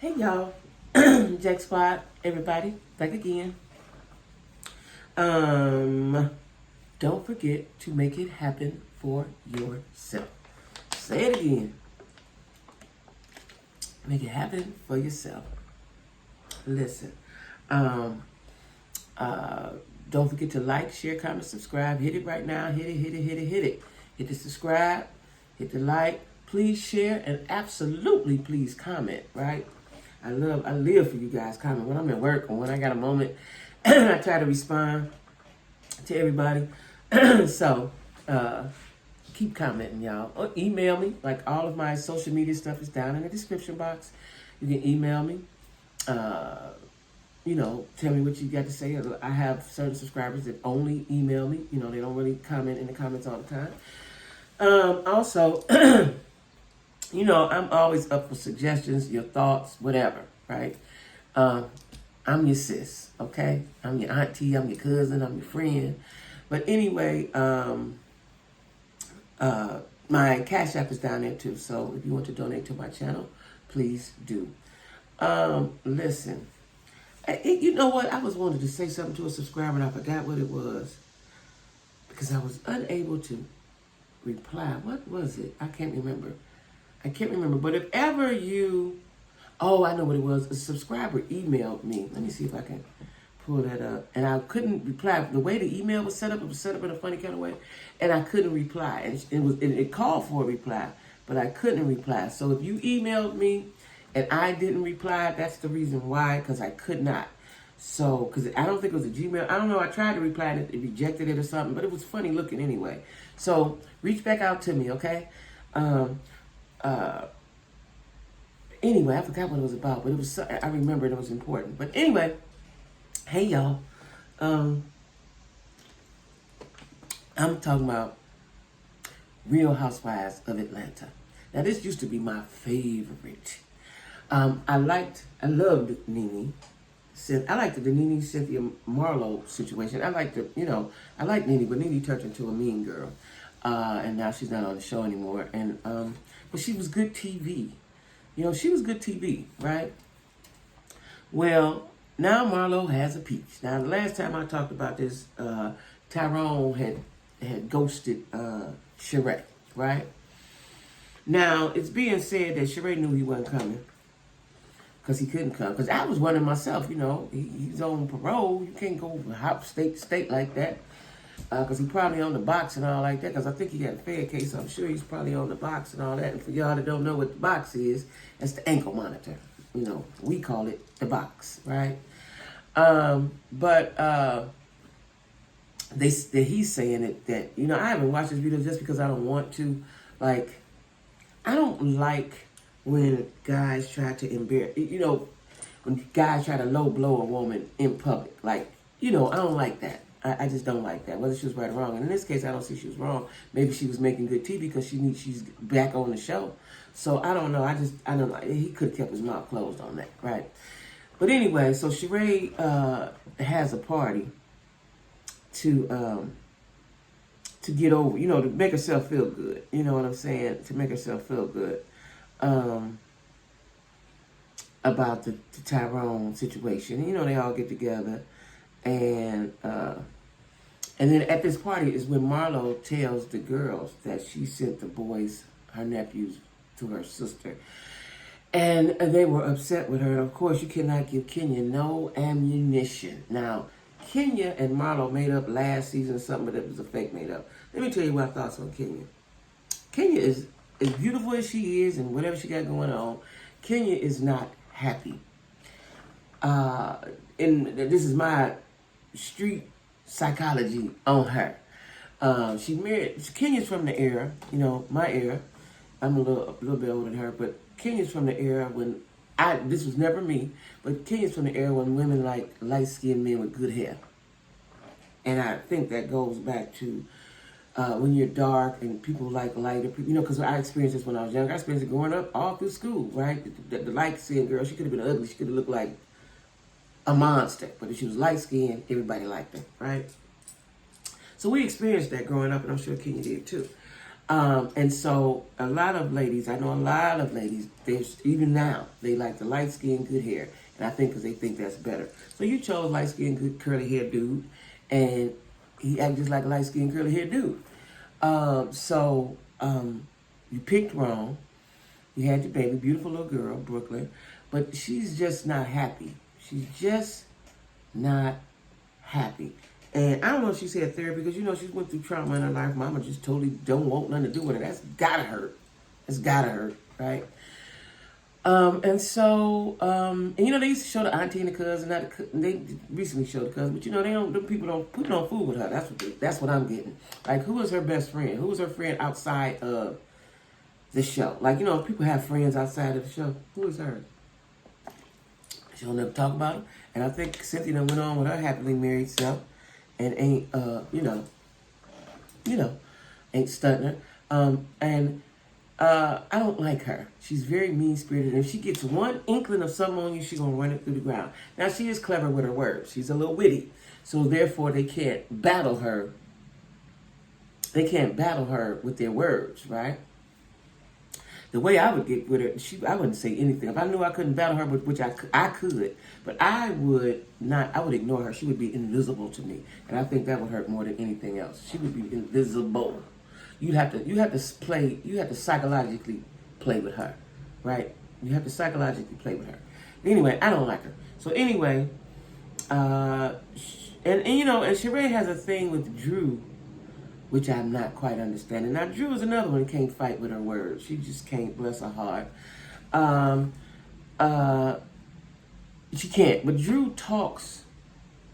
Hey y'all, Jack Squad, everybody, back again. Don't forget to make it happen for yourself. Say it again. Make it happen for yourself. Listen, um, don't forget to like, share, comment, subscribe. Hit it right now. Hit it, hit it, hit it, hit it. Hit the subscribe, hit the like. Please share and absolutely please comment, right? I live for you guys comment when I'm at work or when I got a moment. I try to respond to everybody. So keep commenting, y'all. Or email me. Like all of my social media stuff is down in the description box. You can email me. Tell me what you got to say. I have certain subscribers that only email me. They don't really comment in the comments all the time. Also, I'm always up for suggestions, your thoughts, whatever, right? I'm your sis, okay? I'm your auntie, I'm your cousin, I'm your friend. But anyway, my Cash App is down there too. So if you want to donate to my channel, please do. Listen, you know what? I was wanted to say something to a subscriber and I forgot what it was because I was unable to reply. What was it? I can't remember. But if ever I know what it was. A subscriber emailed me. Let me see if I can pull that up. And I couldn't reply. The way the email was set up, it was set up in a funny kind of way. And I couldn't reply. And it called for a reply, but I couldn't reply. So if you emailed me and I didn't reply, that's the reason why, because I could not. So, because I don't think it was a Gmail. I don't know. I tried to reply and it rejected it or something, but it was funny looking anyway. So reach back out to me, okay? Anyway, I forgot what it was about, but I remembered it was important. But anyway, hey y'all, I'm talking about Real Housewives of Atlanta. Now this used to be my favorite. I loved Nene. I liked the Nene Cynthia Marlowe situation. I liked Nene, but Nene turned into a mean girl. And now she's not on the show anymore. And but she was good TV. She was good TV, right? Well, now Marlo has a peach. Now, the last time I talked about this, Tyrone had ghosted Sheree, right? Now, it's being said that Sheree knew he wasn't coming because he couldn't come. Because I was wondering myself, he's on parole. You can't go hop state to state like that. Because he probably on the box and all like that. Because I think he got a Fed case. So I'm sure he's probably on the box and all that. And for y'all that don't know what the box is, that's the ankle monitor. We call it the box, right? He's saying that I haven't watched this video just because I don't want to. Like, I don't like when guys try to embarrass. When guys try to low blow a woman in public. Like, I don't like that. I just don't like that, whether she was right or wrong. And in this case, I don't see she was wrong. Maybe she was making good TV because she's back on the show. So I don't know. I don't know. He could have kept his mouth closed on that, right? But anyway, so Sheree has a party to get over, to make herself feel good. You know what I'm saying? To make herself feel good about the Tyrone situation. They all get together. And then at this party is when Marlo tells the girls that she sent the boys, her nephews, to her sister. And they were upset with her. And of course, you cannot give Kenya no ammunition. Now, Kenya and Marlo made up last season something, but it was a fake made up. Let me tell you my thoughts on Kenya. Kenya is as beautiful as she is and whatever she got going on. Kenya is not happy. And this is my street psychology on her. She married. Kenya's from the era, my era. I'm a little bit older than her, but Kenya's from the era when this was never me, but Kenya's from the era when women like light-skinned men with good hair. And I think that goes back to when you're dark and people like lighter people, because I experienced this when I was young. I experienced it growing up all through school, right? The light-skinned girl, she could have been ugly. She could have looked like a monster, but if she was light-skinned, everybody liked her, right? So we experienced that growing up, and I'm sure Kenya did too. And so a lot of ladies, I know a lot of ladies, even now, they like the light skin, good hair. And I think because they think that's better. So you chose light skin, good curly hair dude. And he acted just like a light skin, curly hair dude. You picked wrong. You had your baby, beautiful little girl, Brooklyn. But she's just not happy. She's just not happy. And I don't know if she's had therapy because, she went through trauma in her life. Mama just totally don't want nothing to do with it. That's gotta hurt. It's gotta hurt, right? And they used to show the auntie and the cousin. They recently showed the cousin, but people don't put no food with her. That's what I'm getting. Like, who is her best friend? Who is her friend outside of the show? Like, people have friends outside of the show. Who is hers? She don't never talk about them. And I think Cynthia went on with her happily married self and ain't, ain't stunting her. I don't like her. She's very mean-spirited. And if she gets one inkling of something on you, she's going to run it through the ground. Now, she is clever with her words. She's a little witty. So, therefore, they can't battle her. They can't battle her with their words, right? The way I would get with her, I wouldn't say anything. If I knew I couldn't battle her, which I could, but I would not, I would ignore her. She would be invisible to me. And I think that would hurt more than anything else. She would be invisible. You have to psychologically play with her, right? You have to psychologically play with her. Anyway, I don't like her. So anyway, and Sheree has a thing with Drew, which I'm not quite understanding. Now, Drew is another one who can't fight with her words. She just can't, bless her heart. She can't. But Drew talks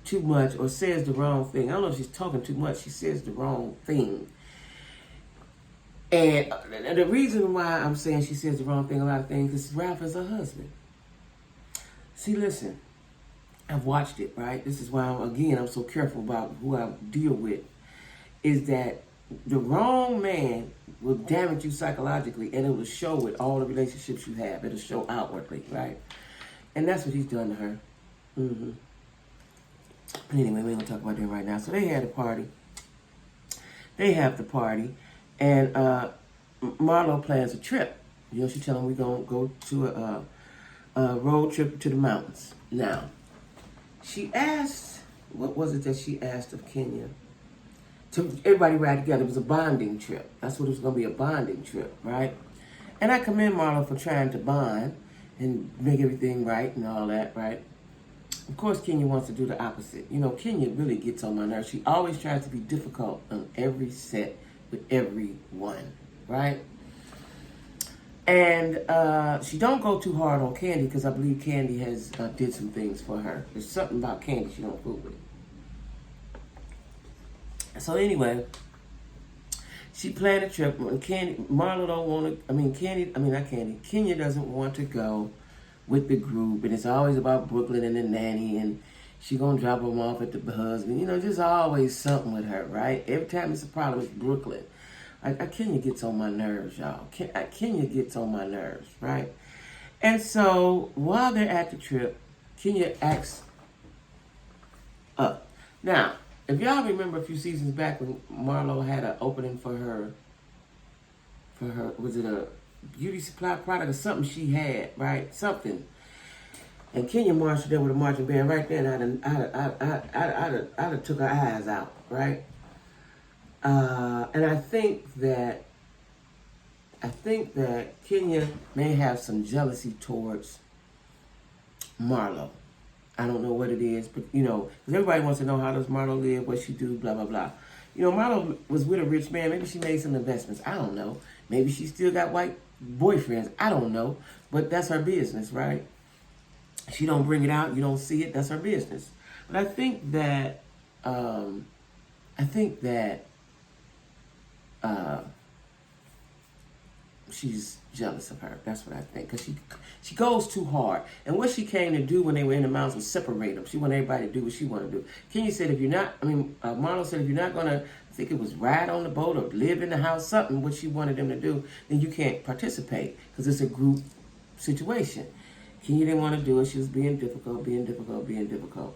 too much or says the wrong thing. I don't know if she's talking too much. She says the wrong thing. And the reason why I'm saying she says the wrong thing, a lot of things, is Ralph is her husband. See, listen, I've watched it, right? This is why, I'm so careful about who I deal with, is that the wrong man will damage you psychologically, and it will show with all the relationships you have. It'll show outwardly, right? And that's what he's done to her. Mm-hmm. But anyway, we ain't gonna talk about that right now. So they had a party. They have the party. And Marlo plans a trip. She tell him we're going to go to a road trip to the mountains. Now, she asked, what was it that she asked of Kenya? To everybody ride together. It was a bonding trip. That's what it was going to be, a bonding trip, right? And I commend Marlo for trying to bond and make everything right and all that, right? Of course, Kenya wants to do the opposite. Kenya really gets on my nerves. She always tries to be difficult on every set with everyone, right? And she don't go too hard on Candy because I believe Candy has did some things for her. There's something about Candy she don't fool with. So anyway, she planned a trip. Marlo don't want to. Kenya doesn't want to go with the group, and it's always about Brooklyn and the nanny, and she gonna drop him off at the husband. Just always something with her, right? Every time it's a problem with Brooklyn. Kenya gets on my nerves, y'all. Kenya gets on my nerves, right? And so while they're at the trip, Kenya acts up. Now, if y'all remember a few seasons back when Marlo had an opening for her, was it a beauty supply product or something she had, right? Something. And Kenya marched there with a marching band right there, and I'd have took her eyes out, right? And I think that Kenya may have some jealousy towards Marlo. I don't know what it is, but because everybody wants to know how does Marlo live, what she do, blah blah blah. Marlo was with a rich man. Maybe she made some investments. I don't know. Maybe she still got white boyfriends. I don't know. But that's her business, right? She don't bring it out. You don't see it. That's her business. But I think that she's jealous of her. That's what I think. Because she goes too hard. And what she came to do when they were in the mountains was separate them. She wanted everybody to do what she wanted to do. Kenya said, Marlo said, if you're not going to, I think it was ride on the boat or live in the house, something, what she wanted them to do, then you can't participate. Because it's a group situation. Kenya didn't want to do it. She was being difficult.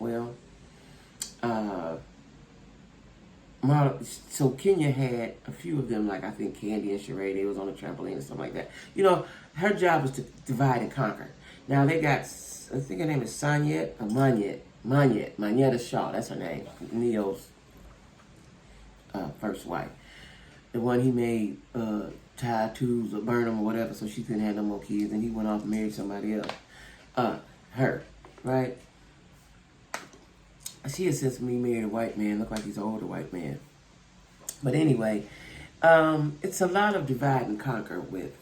Well, So Kenya had a few of them, like I think Candy and Sheree, they was on the trampoline and stuff like that. You know, her job was to divide and conquer. Now they got, I think her name is Sanyet or Manyetta Shaw, that's her name, Neo's first wife. The one he made tie tubes or burn them or whatever so she couldn't have no more kids, and he went off and married somebody else. Her, right? She has since me married a white man, look like he's an older white man. But anyway, it's a lot of divide and conquer with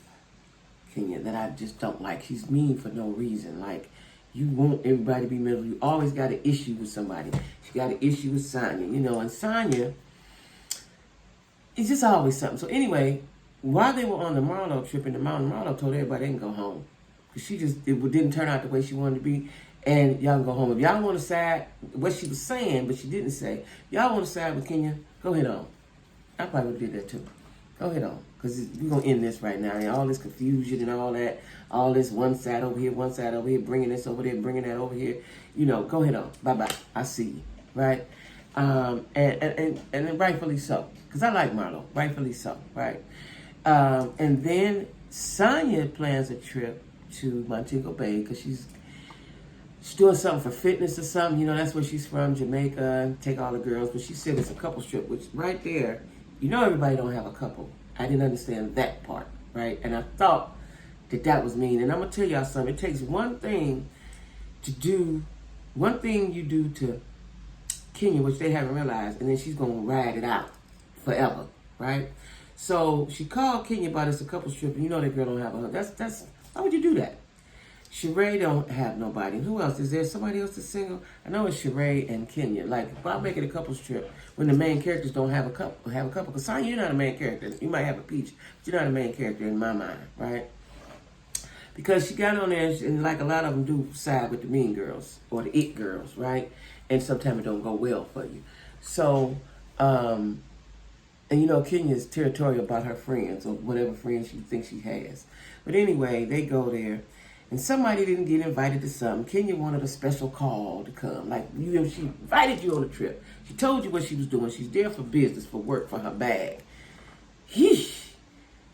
Kenya that I just don't like. She's mean for no reason. Like, you want everybody to be middle. You always got an issue with somebody. She got an issue with Sonya, you know, and Sonya, it's just always something. So anyway, while they were on the Marlo trip in the mountain, Marlo told everybody they can go home. Because it didn't turn out the way she wanted to be. And y'all can go home. If y'all want to side, what she was saying, but she didn't say, y'all want to side with Kenya, go ahead on. I probably did that too. Go ahead on. Because we're going to end this right now. And all this confusion and all that, all this one side over here, bringing this over there, bringing that over here. You know, go ahead on. Bye-bye. I see you. Right? And rightfully so. Because I like Marlo. Rightfully so. Right? And then Sonya plans a trip to Montego Bay because she's doing something for fitness or something. You know, that's where she's from, Jamaica. Take all the girls. But she said it's a couples trip, which right there, you know everybody don't have a couple. I didn't understand that part, right? And I thought that was mean. And I'm going to tell y'all something. It takes one thing you do to Kenya, which they haven't realized, and then she's going to ride it out forever, right? So she called Kenya about it's a couples trip, and you know that girl don't have a husband. That's why would you do that? Sheree don't have nobody. Who else? Is there somebody else that's single? I know it's Sheree and Kenya. Like, if I make it a couples trip when the main characters don't have a couple. Because Sonya, you're not a main character. You might have a peach, but you're not a main character in my mind, right? Because she got on there, and like a lot of them do side with the mean girls or the it girls, right? And sometimes it don't go well for you. So, and you know, Kenya's territorial about her friends or whatever friends she thinks she has. But anyway, they go there. And somebody didn't get invited to something. Kenya wanted a special call to come. Like, she invited you on a trip. She told you what she was doing. She's there for business, for work, for her bag. Yeesh.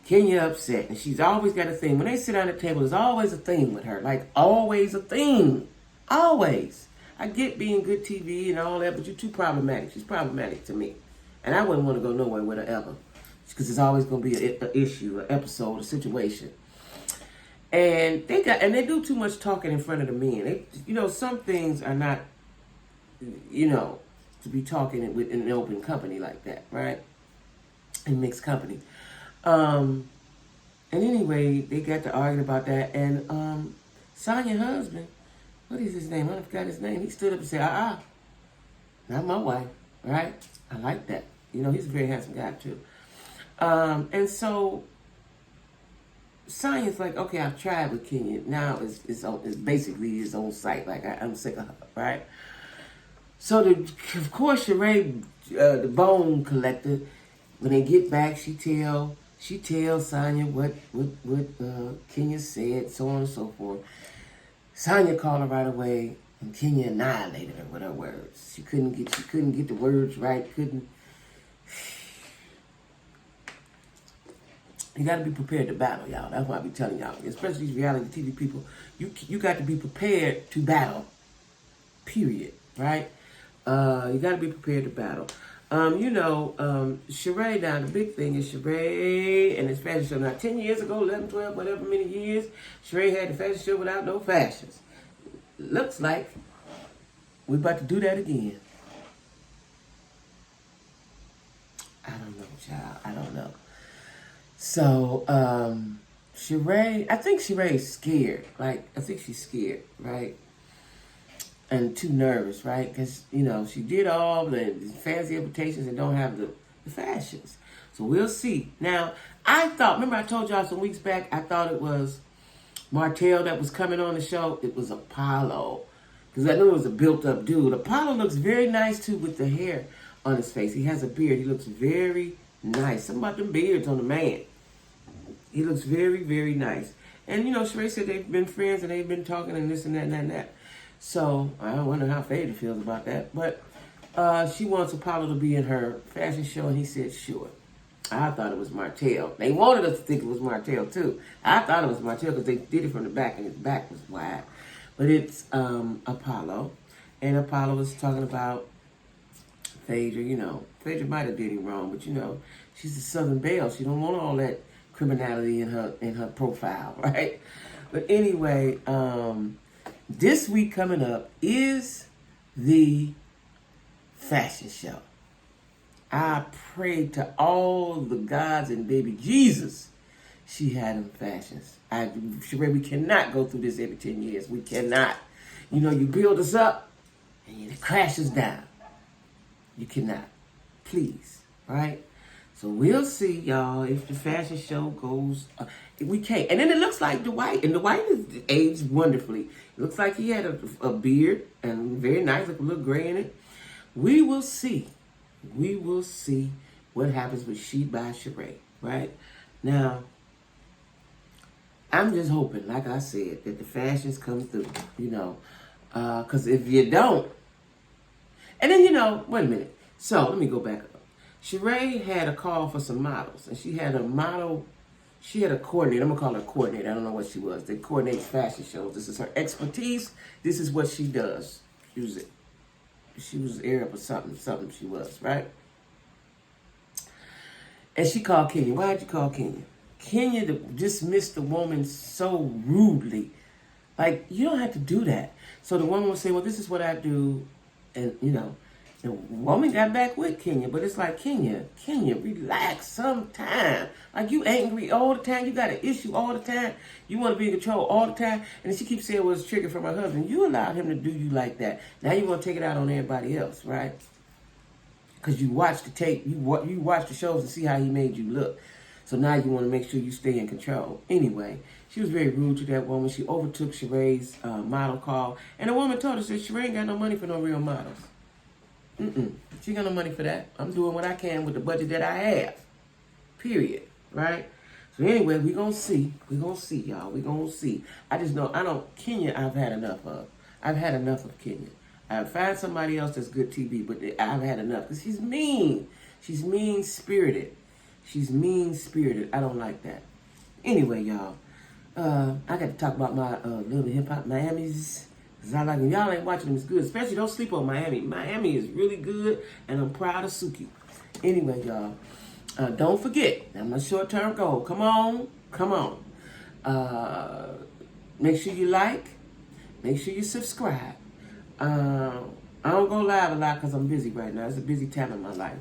Kenya upset. And she's always got a thing. When they sit down at the table, there's always a thing with her. Like, always a thing. Always. I get being good TV and all that, but you're too problematic. She's problematic to me. And I wouldn't want to go nowhere with her ever. Because there's always going to be an issue, an episode, a situation. And they do too much talking in front of the men. Some things are not, to be talking in an open company like that, right? In mixed company. And anyway, they got to arguing about that. And Sonya's husband, what is his name? I forgot his name. He stood up and said, not my wife, right? I like that. He's a very handsome guy too. And so Sonya's like, okay, I've tried with Kenya. Now it's basically his own site. Like, I'm sick of her, right? So, of course, Sheree, the bone collector, when they get back, she tells Sonya what Kenya said, so on and so forth. Sonya called her right away, and Kenya annihilated her with her words. She couldn't get the words right. You got to be prepared to battle, y'all. That's what I be telling y'all. Especially these reality TV people. You got to be prepared to battle. Period. Right? You got to be prepared to battle. Sheree, now the big thing is Sheree and his fashion show. Now, 10 years ago, 11, 12, whatever many years, Sheree had the fashion show without no fashions. Looks like we're about to do that again. I don't know, child. I don't know. So, Sheree, I think Sheree's scared. Like, I think she's scared, right? And too nervous, right? Because, she did all the fancy invitations and don't have the fashions. So we'll see. Now, remember I told y'all some weeks back, I thought it was Martell that was coming on the show. It was Apollo. Because I knew it was a built-up dude. Apollo looks very nice, too, with the hair on his face. He has a beard. He looks very nice. Something about them beards on the man. He looks very, very nice. And, Sheree said they've been friends and they've been talking and this and that and that and that. So, I wonder how Fader feels about that. But She wants Apollo to be in her fashion show, and he said, sure. I thought it was Martell. They wanted us to think it was Martell, too. I thought it was Martell because they did it from the back, and his back was wide. But it's Apollo. And Apollo was talking about Phaedra. You know, Phaedra might have did him wrong, but, you know, she's a Southern Belle. She don't want all that criminality in her profile, right? But anyway, this week coming up is the fashion show. I prayed to all the gods and baby Jesus she had them fashions. Sheree, we cannot go through this every 10 years. We cannot. You know, you build us up and it crashes down. You cannot. Please. Right? So we'll see, y'all, if the fashion show goes. We can't. And then it looks like Dwight. And Dwight is aged wonderfully. It looks like he had a beard and very nice, like a little gray in it. We will see. We will see what happens with She by Sheree, right? Now, I'm just hoping, like I said, that the fashions come through, you know. Because if you don't, and then, you know, wait a minute. So, let me go back up. Sheree had a call for some models, and she had a coordinator. I'm going to call her a coordinator. I don't know what she was. They coordinate fashion shows. This is her expertise. This is what she does. She was Arab or something she was, right? And she called Kenya. Why did you call Kenya? Kenya dismissed the woman so rudely. Like, you don't have to do that. So the woman would say, well, this is what I do. And, you know, the woman got back with Kenya. But it's like, Kenya, relax sometime. Like, you angry all the time. You got an issue all the time. You want to be in control all the time. And then she keeps saying, well, it's triggered from her husband. You allowed him to do you like that. Now you want to take it out on everybody else, right? Because you watch the tape. You watch the shows to see how he made you look. So now you want to make sure you stay in control. Anyway, she was very rude to that woman. She overtook Sheree's model call. And the woman told her, said, Sheree ain't got no money for no real models. She ain't got no money for that. I'm doing what I can with the budget that I have. Period. Right? So anyway, we're going to see. We're going to see, y'all. We're going to see. I just know, Kenya, I've had enough of. I've had enough of Kenya. I've found somebody else that's good TV, but I've had enough. Because she's mean. She's mean-spirited. She's mean-spirited. I don't like that. Anyway, y'all, I got to talk about my little hip-hop Miamis. Because I like them. Y'all ain't watching them. It's good. Especially don't sleep on Miami. Miami is really good, and I'm proud of Suki. Anyway, y'all, don't forget. I'm a short-term goal. Come on. Come on. Make sure you like. Make sure you subscribe. I don't go live a lot because I'm busy right now. It's a busy time in my life.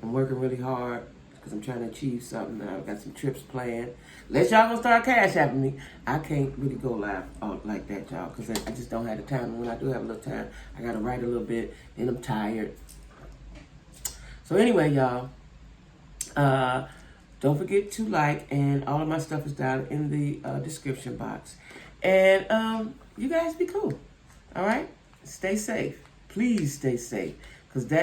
I'm working really hard because I'm trying to achieve something. I've got some trips planned. Unless y'all gonna start cash apping me, I can't really go live like that, y'all, because I just don't have the time. And when I do have a little time, I gotta write a little bit, and I'm tired. So anyway, y'all, don't forget to like, and all of my stuff is down in the description box. And you guys be cool, all right? Stay safe. Please stay safe, because that